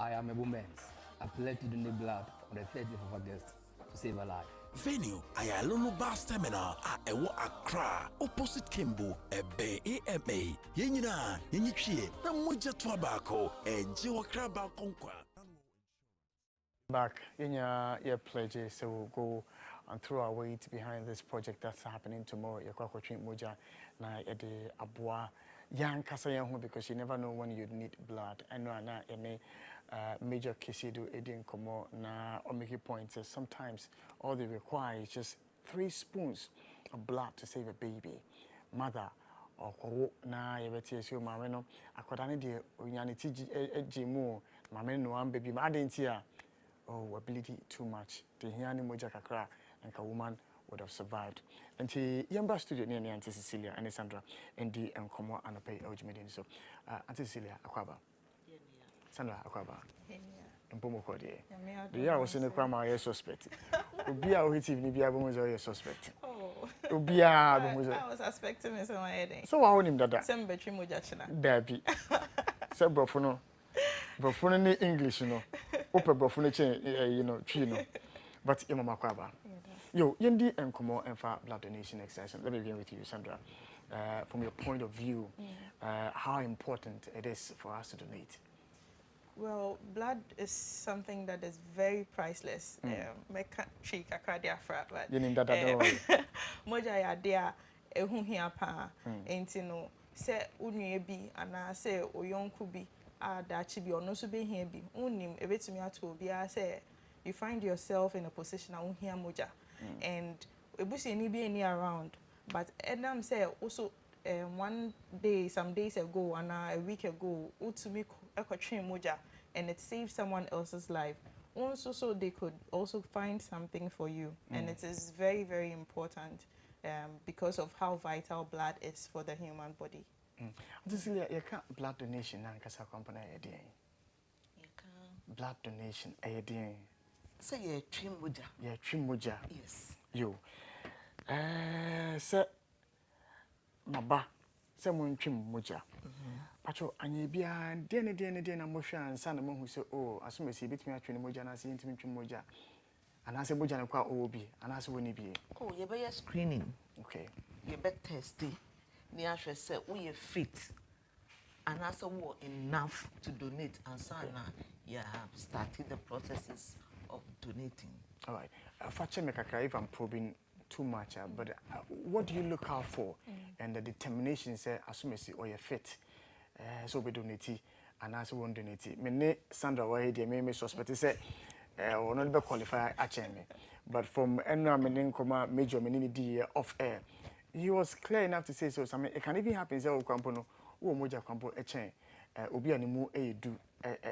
I am a woman. I pledge to donate blood on the 30th of August to save a life. Venue, Ayalono Bus Terminal at Ewo Accra, opposite Kimbo, Ebe AMA. Yenina, Yenichi, Namuja Tobacco, and Jiwakra Konkwa. Back in your pledges, so we'll go and throw our weight behind this project that's happening tomorrow. Your Kwakotrin Moja, na Ede Abua, young Kasayan, because you never know when you need blood. I know any major case you do Edin Komo na or make points. Sometimes all they require is just 3 spoons of blood to save a baby, mother. Or na yebeti so mama no akodane de onyaniti ejimu mama no am baby ma adentia oh ability too much the hiani moja kakra and a woman would have survived until yamba studio near Auntie Cecilia and Sandra and the enkomo anope ojimedin so Auntie Cecilia akwaba Sandra akwaba mpomo kodi the year was in the crime I suspect obia o hit ni bia bomo zo suspect obia bomo I was suspecting me so my head so wa wonim dada some betri moja china dabi so brofo no ni English no ope brofo no chen you know twi no but imama kwaba yo yendi enkomo enfa blood donation exercise. Let me begin with you, Sandra. From your point of view, how important it is for us to donate. Well, blood is something that is very priceless. Meka cheek akadia fra, but you name that moja ya dia ehu hia pa enti no se unue bi ana se oyonku bi adachi bi ono so be hia bi unim ebetumi ato obi a se you find yourself in a position a unhia moja and ebusi ni bi any around but Adam say also one day some days ago and a week ago utumi ekotwe moja and it saved someone else's life also so they could also find something for you and it is very, very important because of how vital blood is for the human body. Cecilia, you can't blood donation and kasa company idea. You can blood donation idea. Say yeah, trim moja. Yes. Yo. Say maba. Say mo trim moja. Pacho anye bia de na mo hwa ansa na mo hu se oh asomesi betumi atwe moja na se ntimi trim moja. Anase moja na kwa obi anase woni bi. Oh, you be screening. Okay. You be testing. Ni ahwe say we are fit. Anase we enough to donate and so na you have started the processes of donating. All right. Fache me kakra if I'm probing too much, but what do you look out for and the determination say asumesi or you fit so we donate and as we won't donate me ne Sandra wa here me suspect say or not be qualify me but from enra me nkoma major me ni di off air he was clear enough to say so some it can even happen say o kwampo no wo moja kwampo echen obi animu do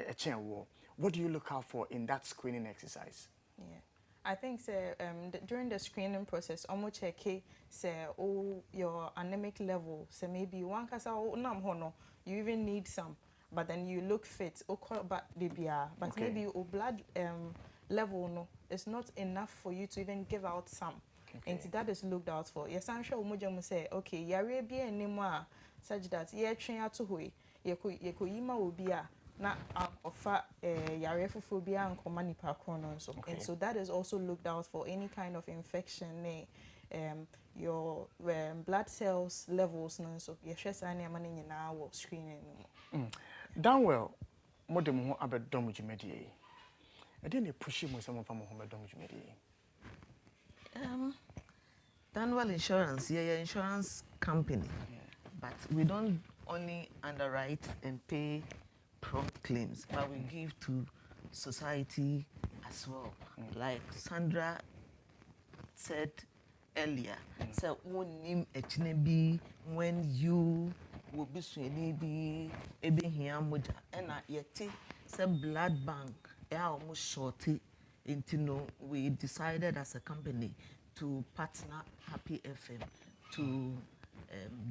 echen wo. What do you look out for in that screening exercise? Yeah. I think during the screening process, almost check say your anemic level. So maybe one kasa you even need some, but then you look fit. But maybe your blood level no, it's not enough for you to even give out some. And that is looked out for. Yes, I'm sure Umuja say, okay, yare be anymore such that ye train out to hui, ye yima ubia. Na offer yare phobia and command so and so that is also looked out for any kind of infection your blood cells levels so you share any money in our screening donewell modem ho abedom jumedie e dey push mo some from ho abedom jumedie donewell insurance insurance company but we don't only underwrite and pay prompt claims, but we give to society as well. Like Sandra said earlier, so when you will be swinging here moja and yet some blood bank almost shorty into no we decided as a company to partner Happy FM to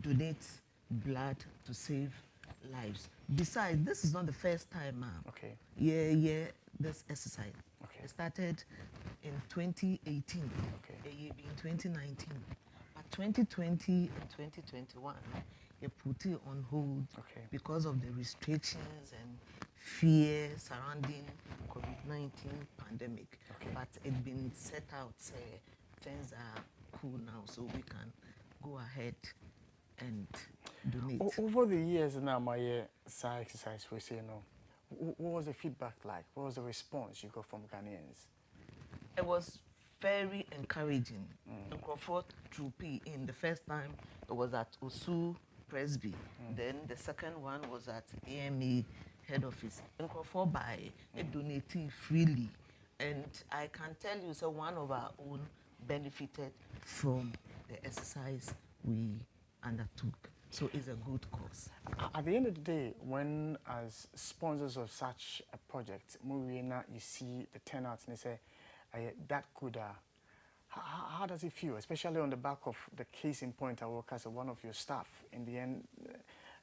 donate blood to save lives. Besides, this is not the first time, ma'am. Okay. This exercise. Okay. It started in 2018. Okay. In 2019. But 2020 and 2021, you put it on hold because of the restrictions and fear surrounding COVID-19 pandemic. Okay. But it's been set out, say, things are cool now, so we can go ahead and donate. Over the years now, my side exercise, we say, no. What was the feedback like? What was the response you got from Ghanaians? It was very encouraging. Crawford Troopy in the first time it was at Osu Presby. Then the second one was at AMA head office. Crawford by donating freely. And I can tell you, so one of our own benefited from the exercise we undertook. So it's a good cause. At the end of the day, when as sponsors of such a project, you see the turnout and they say, that could, how does it feel, especially on the back of the case in point I work as one of your staff, in the end,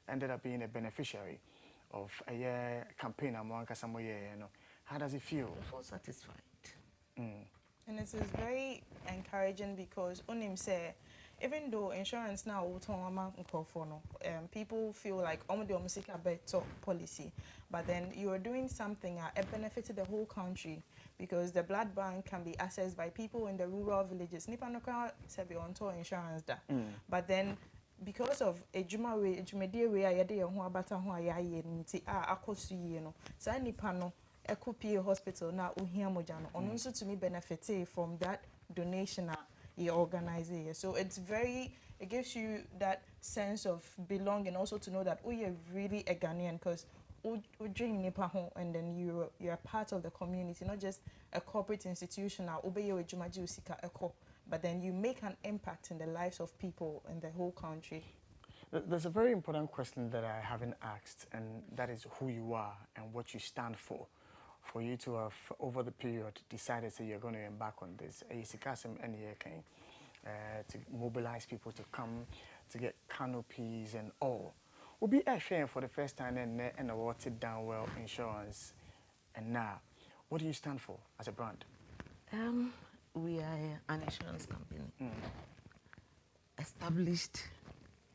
ended up being a beneficiary of a campaign among how does it feel? I feel satisfied. And it is very encouraging because Unim say, even though insurance now people feel like the better policy, but then you are doing something that benefited the whole country because the blood bank can be accessed by people in the rural villages. Nipa no can say be on insurance da, but then because of a jumedie way a yede ho abata ho ayaye nti akosu ye no sa nipa no ekopie hospital na ohia moja no ono nso to me benefit from that donation you organize it. So it gives you that sense of belonging, also to know that you're really a Ghanaian because and then you're part of the community, not just a corporate institution, but then you make an impact in the lives of people in the whole country. There's a very important question that I haven't asked, and that is who you are and what you stand for. For you to have, over the period, decided that you're going to embark on this, to mobilize people to come, to get canopies and all. We'll be sharing for the first time and awarded Donewell Insurance. And now, what do you stand for as a brand? We are an insurance company established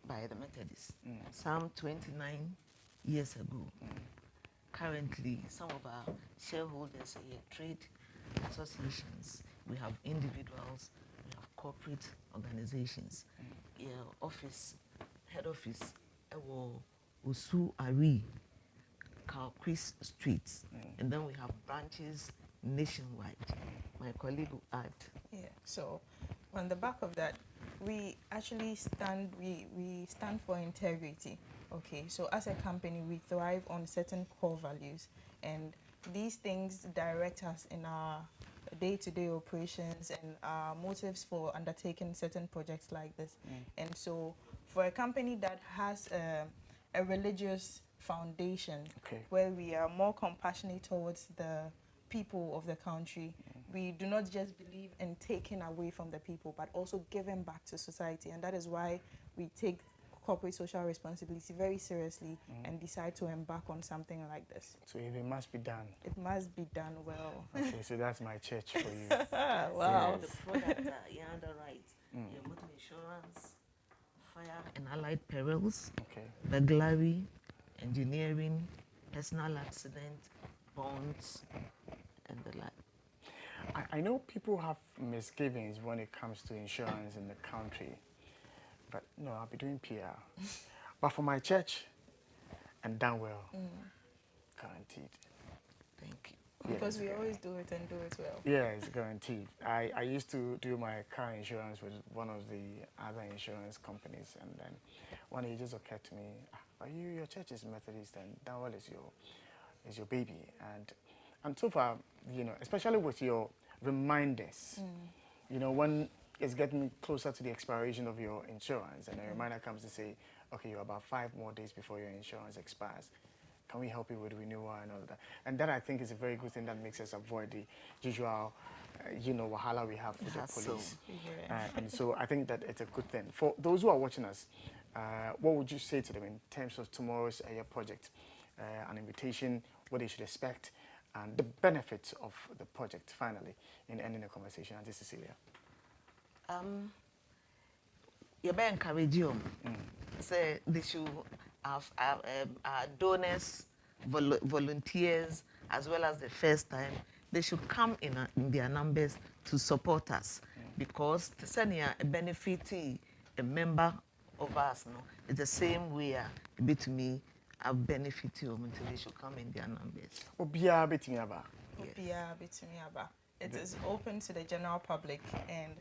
by the Methodists some 29 years ago. Currently, some of our shareholders are trade associations. We have individuals, we have corporate organizations. Head office, Osu Ari, Kalquis Streets, and then we have branches nationwide. My colleague will add. Yeah, so on the back of that, we actually stand for integrity. Okay, so as a company, we thrive on certain core values, and these things direct us in our day-to-day operations and our motives for undertaking certain projects like this. And so for a company that has a religious foundation, where we are more compassionate towards the people of the country, we do not just believe in taking away from the people, but also giving back to society. And that is why we take corporate social responsibility very seriously and decide to embark on something like this. So it must be done. It must be done well. Okay, so that's my church for you. Wow. The product you're underwrite. Your motor insurance, fire and allied perils, burglary, engineering, personal accident, bonds, and the like. I know people have misgivings when it comes to insurance in the country, but no, I'll be doing PR. But for my church and Donewell, guaranteed. Thank you. Because we always do it and do it well. Yeah, it's guaranteed. I used to do my car insurance with one of the other insurance companies, and then one day it just occurred to me, your church is Methodist and Donewell is your baby. And so far, especially with your reminders, when it's getting closer to the expiration of your insurance and a reminder comes to say, okay, you're about 5 more days before your insurance expires. Can we help you with renewal and all that? And that, I think, is a very good thing that makes us avoid the usual, wahala we have with the police. And so I think that it's a good thing. For those who are watching us, what would you say to them in terms of tomorrow's project? An invitation, what they should expect, and the benefits of the project, finally, in ending the conversation. Auntie Cecilia. You better encourage you. Say they should have donors volunteers as well as the first time, they should come in their numbers to support us because to send a benefit a member of us, no, it's the same way a bit me a benefit you until they should come in their numbers. Obia betimi aba. Obia betimi aba. It is open to the general public and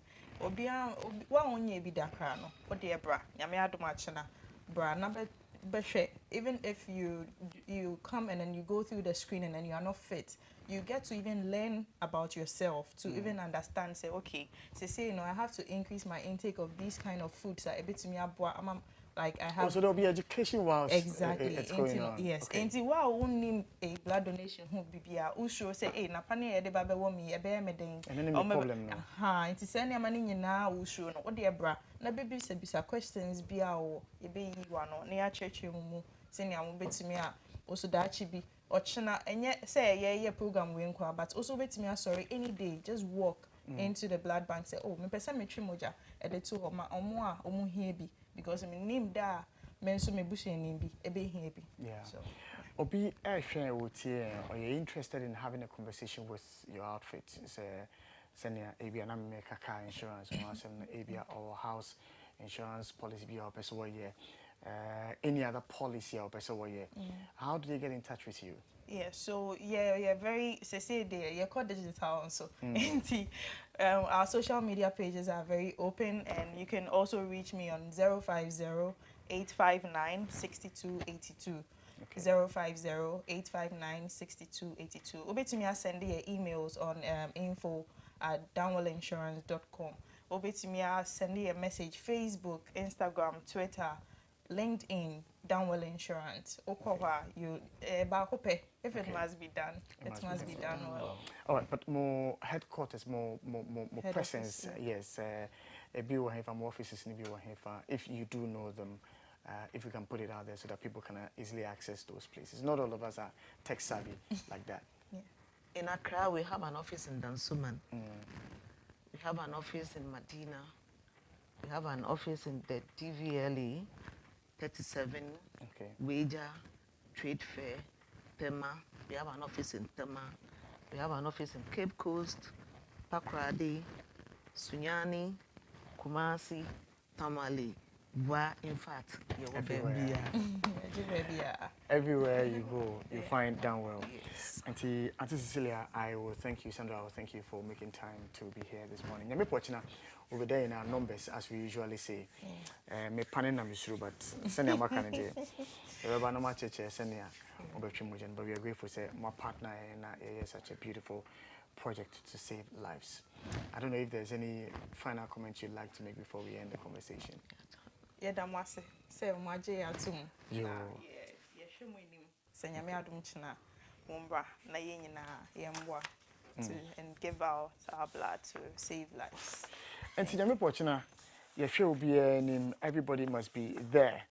obia wa onye bi dakra no. Ode bra, nyame adomachena. Bra na be even if you come and then you go through the screening and you are not fit, you get to even learn about yourself to even understand, say, okay, say, you know, I have to increase my intake of these kind of foods that a bit to me like I have. So there'll be education whilst exactly. it's going on. Yes. Okay. Enti wa won a blood donation who bibia who show say, hey, na pane e de ba be wo mi e be me den. And then problem no. Enti say na mani nyina wo show no. Wo de bra na baby bisa questions bia o e be yi wa no na ya cheche mu se ne am betimi a also da chi bi ochina enye say ye program we nkwa but also betimi sorry any day just walk into the blood bank say, oh, me pesa me twi moja e de to ho ma omo a omo hia bi because me name da men so me busheni bi e be hia bi. Yeah. So Obi share with you, or you're interested in having a conversation with your outfit. Say senia abia na me car insurance or some abia or house insurance policy be or person any other policy or person how do they get in touch with you? yeah, so very say they call digital also. Our social media pages are very open and you can also reach me on 050-859-6282. Okay. 050-859-6282. Obetumi send your emails on info@donewellinsurance.com. Obetumi send a message Facebook, Instagram, Twitter, LinkedIn, Donewell Insurance. Okwa you if it must be done, it must be done well. All right, but more headquarters, more Head presence. office, Yes, a be more offices in if you do know them. If we can put it out there so that people can easily access those places. Not all of us are tech savvy like that. Yeah. In Accra, we have an office in Dansuman. We have an office in Medina. We have an office in the DVLE, 37, Okay. Wager, Trade Fair, Tema. We have an office in Tema. We have an office in Cape Coast, Pakrade, Sunyani, Kumasi, Tamale. In fact, everywhere you go, you find Donewell. Yes. Auntie Cecilia, I will thank you. Sandra, I will thank you for making time to be here this morning. Yami Pochina, over there in our numbers, as we usually say. Me panin na misuru, but send your makanije. Everybody no matter send your obetchimojan. But we are grateful say my partner in such a beautiful project to save lives. I don't know if there's any final comments you'd like to make before we end the conversation. Yeah, damwase. Say umaje atum. Yo. Yeah, shemo enim. Say nyame adom china. Mombra na ye nyina yemboa to and give out our blood to save lives. And see nyame pochina, ye hwe obi enim, everybody must be there